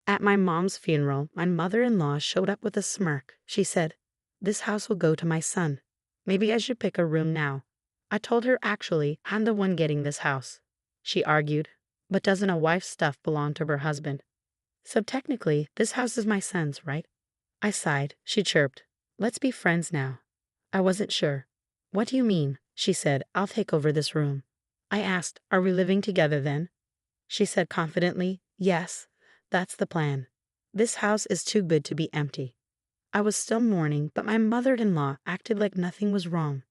At my mom's funeral, my mother-in-law showed up with a smirk. She said, "This house will go to my son. Maybe I should pick a room now." I told her actually, I'm the one getting this house. She argued, but doesn't a wife's stuff belong to her husband? So technically, this house is my son's, right? I sighed. She chirped, "Let's be friends now." I wasn't sure. "What do you mean?" She said, "I'll take over this room." I asked, "Are we living together then?" She said confidently, "Yes, that's the plan. This house is too good to be empty." I was still mourning, but my mother-in-law acted like nothing was wrong.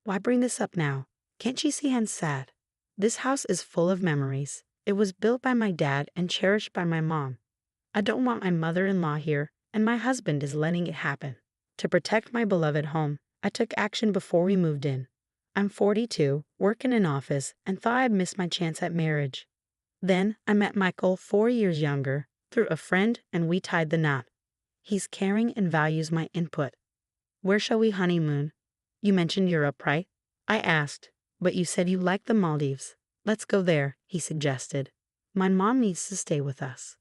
"Why bring this up now? Can't you see I'm sad? This house is full of memories. It was built by my dad and cherished by my mom. I don't want my mother-in-law here, and my husband is letting it happen." To protect my beloved home, I took action before we moved in. I'm 42, work in an office, and thought I'd miss my chance at marriage. Then I met Michael, 4 years younger, through a friend, and we tied the knot. He's caring and values my input. "Where shall we honeymoon? You mentioned Europe, right?" I asked, "But you said you liked the Maldives." "Let's go there," he suggested. "My mom needs to stay with us.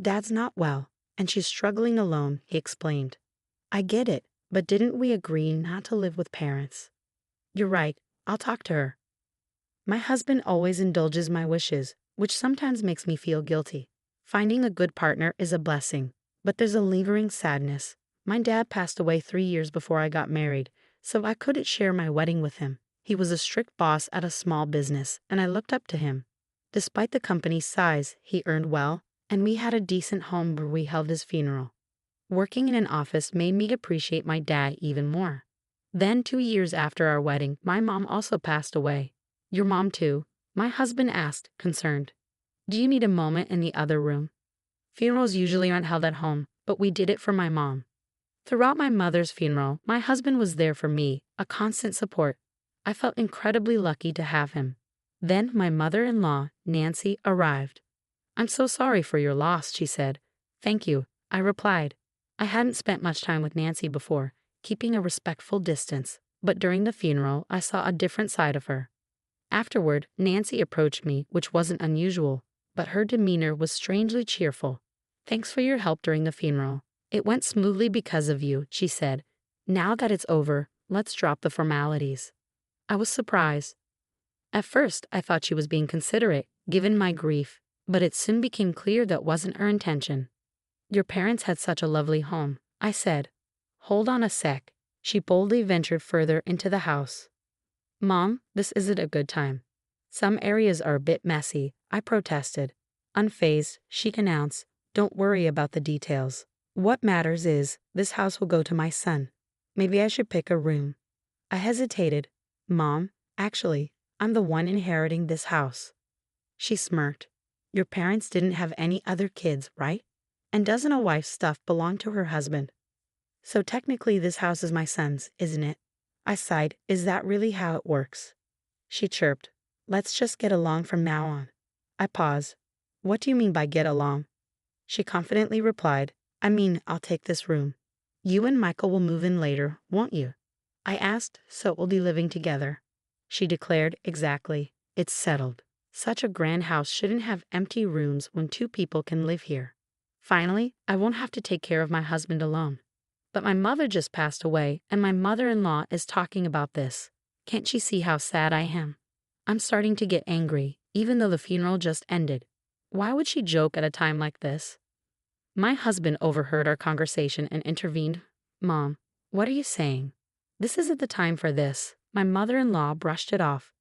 Dad's not well, and she's struggling alone," he explained. "I get it, but didn't we agree not to live with parents?" "You're right. I'll talk to her." My husband always indulges my wishes, which sometimes makes me feel guilty. Finding a good partner is a blessing, but there's a lingering sadness. My dad passed away 3 years before I got married, so I couldn't share my wedding with him. He was a strict boss at a small business, and I looked up to him. Despite the company's size, he earned well, and we had a decent home where we held his funeral. Working in an office made me appreciate my dad even more. Then, 2 years after our wedding, my mom also passed away. "Your mom too?" My husband asked, concerned. "Do you need a moment in the other room?" Funerals usually aren't held at home, but we did it for my mom. Throughout my mother's funeral, my husband was there for me, a constant support. I felt incredibly lucky to have him. Then my mother-in-law, Nancy, arrived. "I'm so sorry for your loss," she said. "Thank you," I replied. I hadn't spent much time with Nancy before, keeping a respectful distance, but during the funeral, I saw a different side of her. Afterward, Nancy approached me, which wasn't unusual, but her demeanor was strangely cheerful. "Thanks for your help during the funeral. It went smoothly because of you," she said. "Now that it's over, let's drop the formalities." I was surprised. At first, I thought she was being considerate, given my grief, but it soon became clear that wasn't her intention. "Your parents had such a lovely home," I said. "Hold on a sec." She boldly ventured further into the house. "Mom, this isn't a good time. Some areas are a bit messy," I protested. Unfazed, she announced, "Don't worry about the details. What matters is, this house will go to my son. Maybe I should pick a room." I hesitated. "Mom, actually, I'm the one inheriting this house." She smirked. "Your parents didn't have any other kids, right? And doesn't a wife's stuff belong to her husband? So technically this house is my son's, isn't it?" I sighed. "Is that really how it works?" She chirped. "Let's just get along from now on." I paused. "What do you mean by get along?" She confidently replied, "I mean, I'll take this room. You and Michael will move in later, won't you?" I asked, "So we'll be living together?" She declared, "Exactly. It's settled. Such a grand house shouldn't have empty rooms when two people can live here. Finally, I won't have to take care of my husband alone." But my mother just passed away, and my mother-in-law is talking about this. Can't she see how sad I am? I'm starting to get angry, even though the funeral just ended. Why would she joke at a time like this? My husband overheard our conversation and intervened. "Mom, what are you saying? This isn't the time for this." My mother-in-law brushed it off.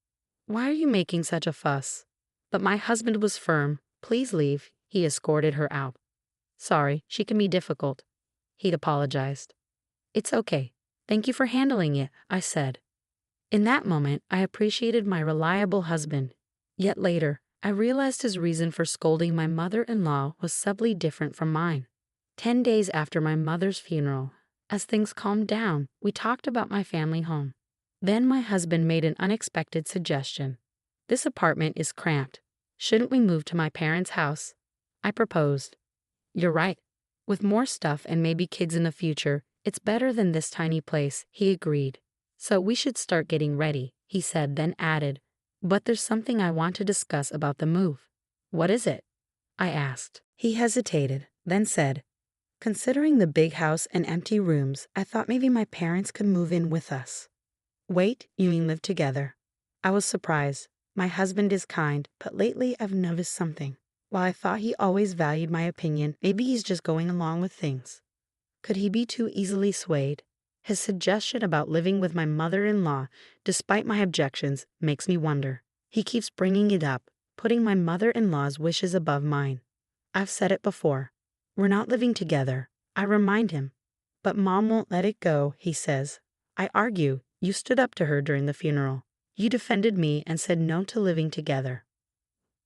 "Why are you making such a fuss?" But my husband was firm. "Please leave." He escorted her out. "Sorry, she can be difficult." He'd apologized. "It's okay. Thank you for handling it," I said. In that moment, I appreciated my reliable husband. Yet later, I realized his reason for scolding my mother-in-law was subtly different from mine. 10 days after my mother's funeral, as things calmed down, we talked about my family home. Then my husband made an unexpected suggestion. "This apartment is cramped. Shouldn't we move to my parents' house?" I proposed. "You're right. With more stuff and maybe kids in the future, it's better than this tiny place," he agreed. "So we should start getting ready," he said, then added, "But there's something I want to discuss about the move." "What is it?" I asked. He hesitated. then said, "Considering the big house and empty rooms, I thought maybe my parents could move in with us." "Wait, you mean live together?" I was surprised. My husband is kind, but lately I've noticed something. While I thought he always valued my opinion, maybe he's just going along with things. Could he be too easily swayed? His suggestion about living with my mother-in-law, despite my objections, makes me wonder. He keeps bringing it up, putting my mother-in-law's wishes above mine. I've said it before. We're not living together. I remind him. But Mom won't let it go, he says. I argue. You stood up to her during the funeral. You defended me and said no to living together.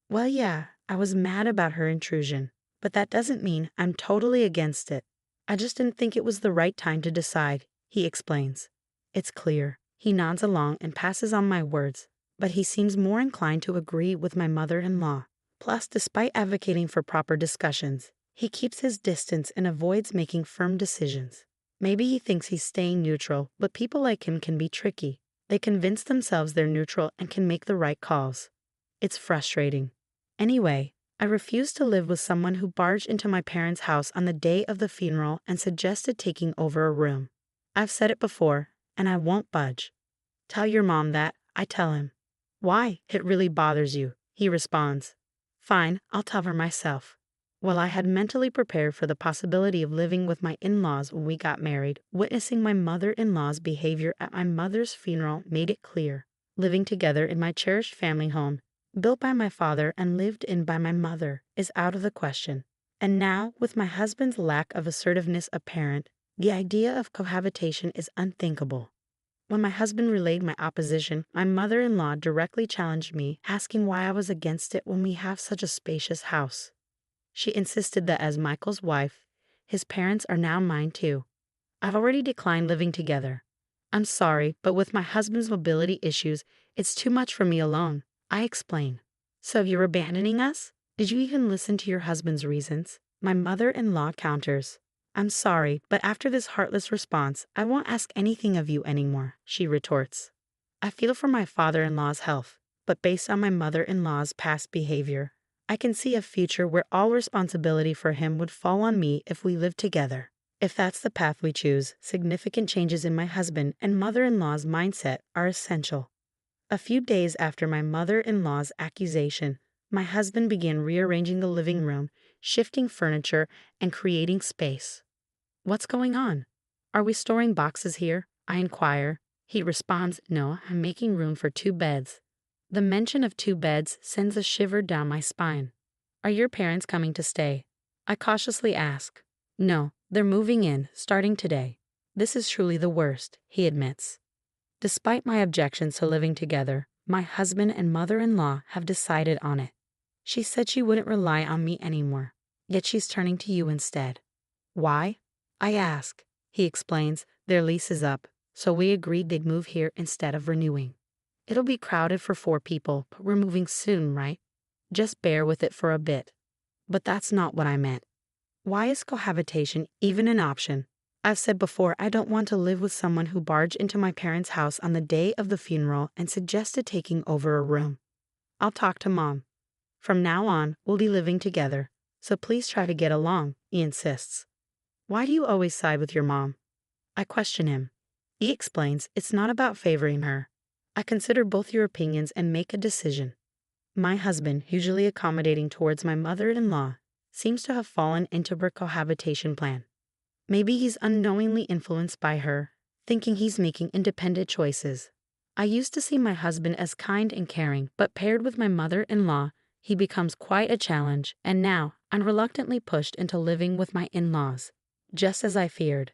Well, yeah, I was mad about her intrusion, but that doesn't mean I'm totally against it. I just didn't think it was the right time to decide, he explains. It's clear. He nods along and passes on my words, but he seems more inclined to agree with my mother-in-law. Plus, despite advocating for proper discussions, he keeps his distance and avoids making firm decisions. Maybe he thinks he's staying neutral, but people like him can be tricky. They convince themselves they're neutral and can make the right calls. It's frustrating. Anyway, I refused to live with someone who barged into my parents' house on the day of the funeral and suggested taking over a room. I've said it before, and I won't budge. Tell your mom that, I tell him. Why? It really bothers you, he responds. Fine, I'll tell her myself. Well, I had mentally prepared for the possibility of living with my in-laws when we got married. Witnessing my mother-in-law's behavior at my mother's funeral made it clear. Living together in my cherished family home, built by my father and lived in by my mother, is out of the question. And now, with my husband's lack of assertiveness apparent, the idea of cohabitation is unthinkable. When my husband relayed my opposition, my mother-in-law directly challenged me, asking why I was against it when we have such a spacious house. She insisted that as Michael's wife, his parents are now mine too. I've already declined living together. I'm sorry, but with my husband's mobility issues, it's too much for me alone, I explain. So you're abandoning us? Did you even listen to your husband's reasons? My mother-in-law counters. I'm sorry, but after this heartless response, I won't ask anything of you anymore, she retorts. I feel for my father-in-law's health, but based on my mother-in-law's past behavior, I can see a future where all responsibility for him would fall on me if we lived together. If that's the path we choose, significant changes in my husband and mother-in-law's mindset are essential. A few days after my mother-in-law's accusation, my husband began rearranging the living room, shifting furniture, and creating space. What's going on? Are we storing boxes here? I inquire. He responds, no, I'm making room for 2 beds. The mention of 2 beds sends a shiver down my spine. Are your parents coming to stay? I cautiously ask. No, they're moving in, starting today. This is truly the worst, he admits. Despite my objections to living together, my husband and mother-in-law have decided on it. She said she wouldn't rely on me anymore, yet she's turning to you instead. Why? I ask. He explains, their lease is up, so we agreed they'd move here instead of renewing. It'll be crowded for 4 people, but we're moving soon, right? Just bear with it for a bit. But that's not what I meant. Why is cohabitation even an option? I've said before I don't want to live with someone who barged into my parents' house on the day of the funeral and suggested taking over a room. I'll talk to Mom. From now on, we'll be living together, so please try to get along, he insists. Why do you always side with your mom? I question him. He explains it's not about favoring her. I consider both your opinions and make a decision. My husband, usually accommodating towards my mother-in-law, seems to have fallen into her cohabitation plan. Maybe he's unknowingly influenced by her, thinking he's making independent choices. I used to see my husband as kind and caring, but paired with my mother-in-law, he becomes quite a challenge, and now I'm reluctantly pushed into living with my in-laws, just as I feared.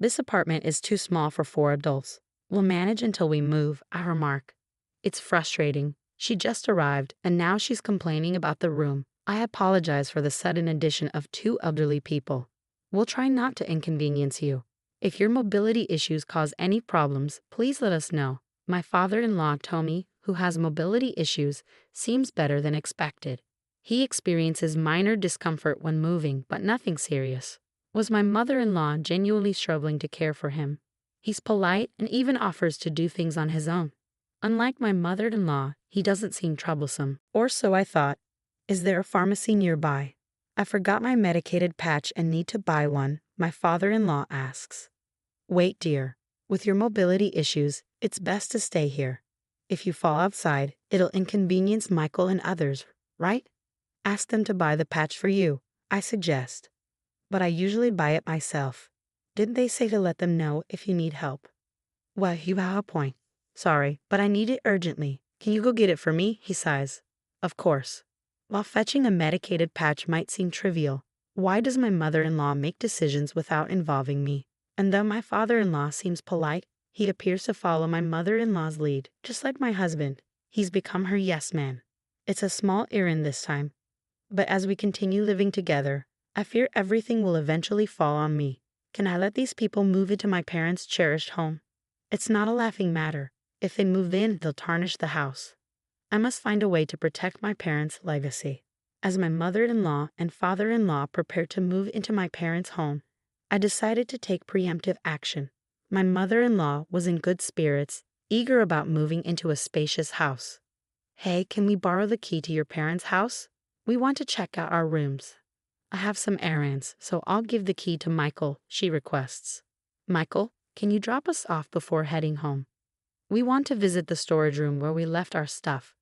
This apartment is too small for 4 adults. We'll manage until we move, I remark. It's frustrating. She just arrived, and now she's complaining about the room. I apologize for the sudden addition of 2 elderly people. We'll try not to inconvenience you. If your mobility issues cause any problems, please let us know. My father-in-law, Tommy, who has mobility issues, seems better than expected. He experiences minor discomfort when moving, but nothing serious. Was my mother-in-law genuinely struggling to care for him? He's polite and even offers to do things on his own. Unlike my mother-in-law, he doesn't seem troublesome, or so I thought. Is there a pharmacy nearby? I forgot my medicated patch and need to buy one, my father-in-law asks. Wait, dear. With your mobility issues, it's best to stay here. If you fall outside, it'll inconvenience Michael and others, right? Ask them to buy the patch for you, I suggest. But I usually buy it myself. Didn't they say to let them know if you need help? Well, you have a point. Sorry, but I need it urgently. Can you go get it for me? He sighs. Of course. While fetching a medicated patch might seem trivial, why does my mother-in-law make decisions without involving me? And though my father-in-law seems polite, he appears to follow my mother-in-law's lead, just like my husband. He's become her yes man. It's a small errand this time. But as we continue living together, I fear everything will eventually fall on me. Can I let these people move into my parents' cherished home? It's not a laughing matter. If they move in, they'll tarnish the house. I must find a way to protect my parents' legacy. As my mother-in-law and father-in-law prepared to move into my parents' home, I decided to take preemptive action. My mother-in-law was in good spirits, eager about moving into a spacious house. Hey, can we borrow the key to your parents' house? We want to check out our rooms. I have some errands, so I'll give the key to Michael, she requests. Michael, can you drop us off before heading home? We want to visit the storage room where we left our stuff.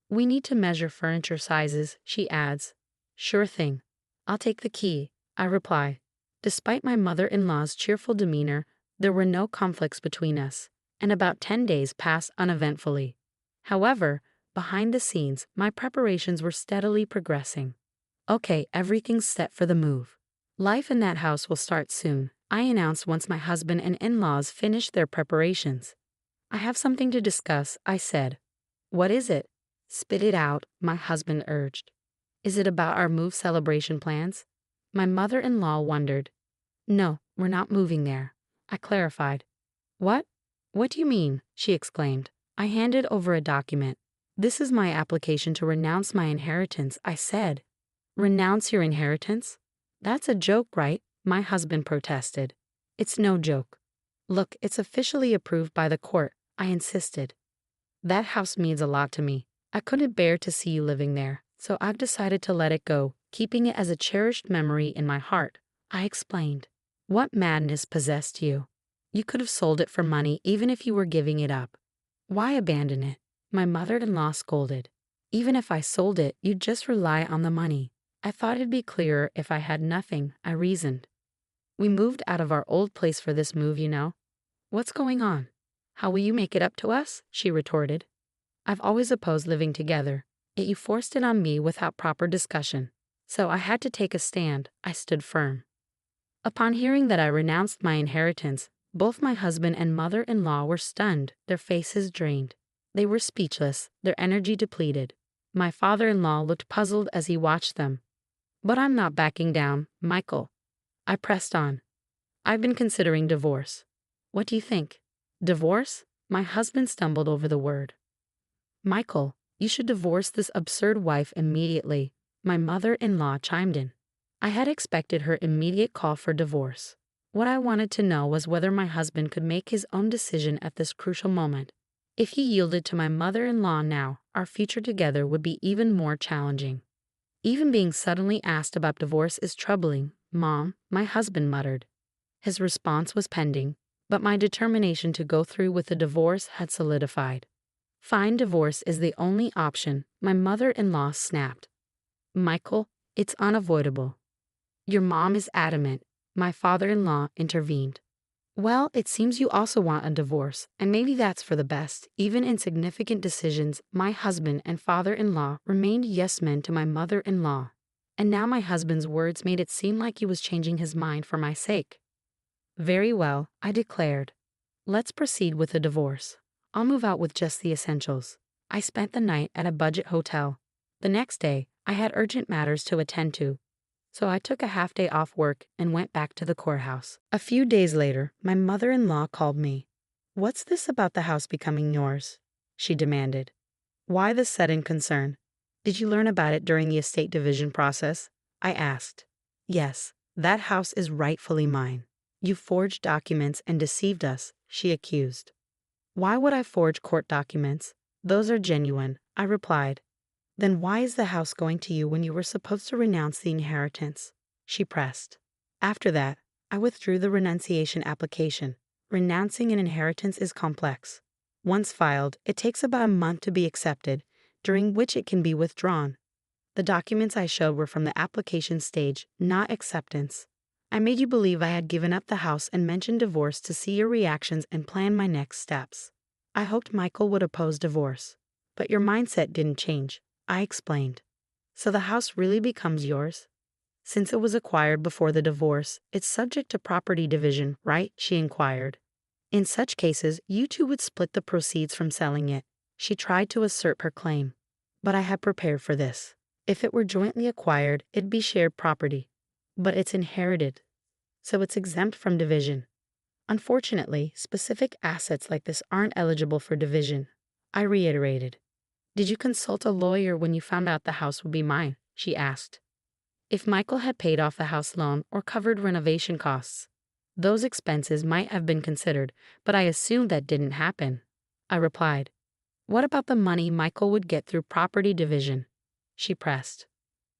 We need to measure furniture sizes, she adds. Sure thing. I'll take the key, I reply. Despite my mother-in-law's cheerful demeanor, there were no conflicts between us, and about 10 days passed uneventfully. However, behind the scenes, my preparations were steadily progressing. Okay, everything's set for the move. Life in that house will start soon, I announced once my husband and in-laws finished their preparations. I have something to discuss, I said. What is it? Spit it out, my husband urged. Is it about our move celebration plans? My mother-in-law wondered. No, we're not moving there, I clarified. What? What do you mean? She exclaimed. I handed over a document. This is my application to renounce my inheritance, I said. Renounce your inheritance? That's a joke, right? My husband protested. It's no joke. Look, it's officially approved by the court, I insisted. That house means a lot to me. I couldn't bear to see you living there, so I've decided to let it go, keeping it as a cherished memory in my heart, I explained. What madness possessed you? You could have sold it for money even if you were giving it up. Why abandon it? My mother-in-law scolded. Even if I sold it, you'd just rely on the money. I thought it'd be clearer if I had nothing, I reasoned. We moved out of our old place for this move, you know. What's going on? How will you make it up to us? She retorted. I've always opposed living together, yet you forced it on me without proper discussion. So I had to take a stand. I stood firm. Upon hearing that I renounced my inheritance, both my husband and mother-in-law were stunned, their faces drained. They were speechless, their energy depleted. My father-in-law looked puzzled as he watched them. But I'm not backing down, Michael. I pressed on. I've been considering divorce. What do you think? Divorce? My husband stumbled over the word. Michael, you should divorce this absurd wife immediately, my mother-in-law chimed in. I had expected her immediate call for divorce. What I wanted to know was whether my husband could make his own decision at this crucial moment. If he yielded to my mother-in-law now, our future together would be even more challenging. Even being suddenly asked about divorce is troubling, Mom, my husband muttered. His response was pending, but my determination to go through with the divorce had solidified. Fine, divorce is the only option, my mother-in-law snapped. Michael, it's unavoidable. Your mom is adamant, my father-in-law intervened. Well, it seems you also want a divorce, and maybe that's for the best. Even in significant decisions, my husband and father-in-law remained yes-men to my mother-in-law. And now my husband's words made it seem like he was changing his mind for my sake. Very well, I declared. Let's proceed with the divorce. I'll move out with just the essentials. I spent the night at a budget hotel. The next day, I had urgent matters to attend to, so I took a half-day off work and went back to the courthouse. A few days later, my mother-in-law called me. What's this about the house becoming yours? She demanded. Why the sudden concern? Did you learn about it during the estate division process? I asked. Yes, that house is rightfully mine. You forged documents and deceived us, she accused. Why would I forge court documents? Those are genuine, I replied. Then why is the house going to you when you were supposed to renounce the inheritance? She pressed. After that, I withdrew the renunciation application. Renouncing an inheritance is complex. Once filed, it takes about a month to be accepted, during which it can be withdrawn. The documents I showed were from the application stage, not acceptance. I made you believe I had given up the house and mentioned divorce to see your reactions and plan my next steps. I hoped Michael would oppose divorce. But your mindset didn't change, I explained. So the house really becomes yours? Since it was acquired before the divorce, it's subject to property division, right? She inquired. In such cases, you two would split the proceeds from selling it. She tried to assert her claim. But I had prepared for this. If it were jointly acquired, it'd be shared property. But it's inherited, so it's exempt from division. Unfortunately, specific assets like this aren't eligible for division. I reiterated. Did you consult a lawyer when you found out the house would be mine? She asked. If Michael had paid off the house loan or covered renovation costs, those expenses might have been considered, but I assumed that didn't happen. I replied. What about the money Michael would get through property division? She pressed.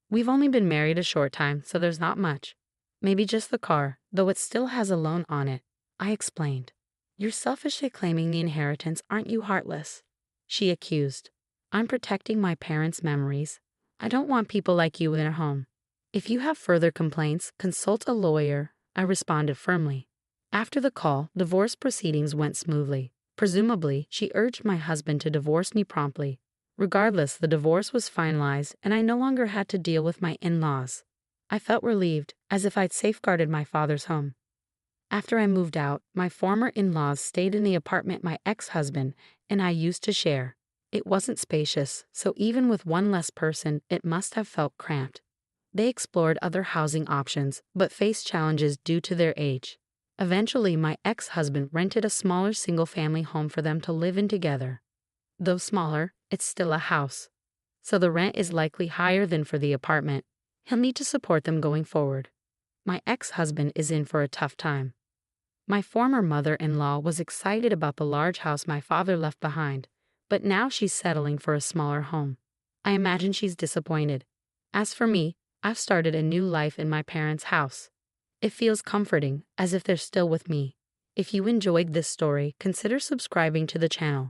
We've only been married a short time, so there's not much. Maybe just the car, though it still has a loan on it. I explained. You're selfishly claiming the inheritance, aren't you, heartless? She accused. I'm protecting my parents' memories. I don't want people like you in their home. If you have further complaints, consult a lawyer, I responded firmly. After the call, divorce proceedings went smoothly. Presumably, she urged my husband to divorce me promptly. Regardless, the divorce was finalized, and I no longer had to deal with my in-laws. I felt relieved, as if I'd safeguarded my father's home. After I moved out, my former in-laws stayed in the apartment my ex-husband and I used to share. It wasn't spacious, so even with one less person, it must have felt cramped. They explored other housing options, but faced challenges due to their age. Eventually, my ex-husband rented a smaller single-family home for them to live in together. Though smaller, it's still a house, so the rent is likely higher than for the apartment. He'll need to support them going forward. My ex-husband is in for a tough time. My former mother-in-law was excited about the large house my father left behind, but now she's settling for a smaller home. I imagine she's disappointed. As for me, I've started a new life in my parents' house. It feels comforting, as if they're still with me. If you enjoyed this story, consider subscribing to the channel.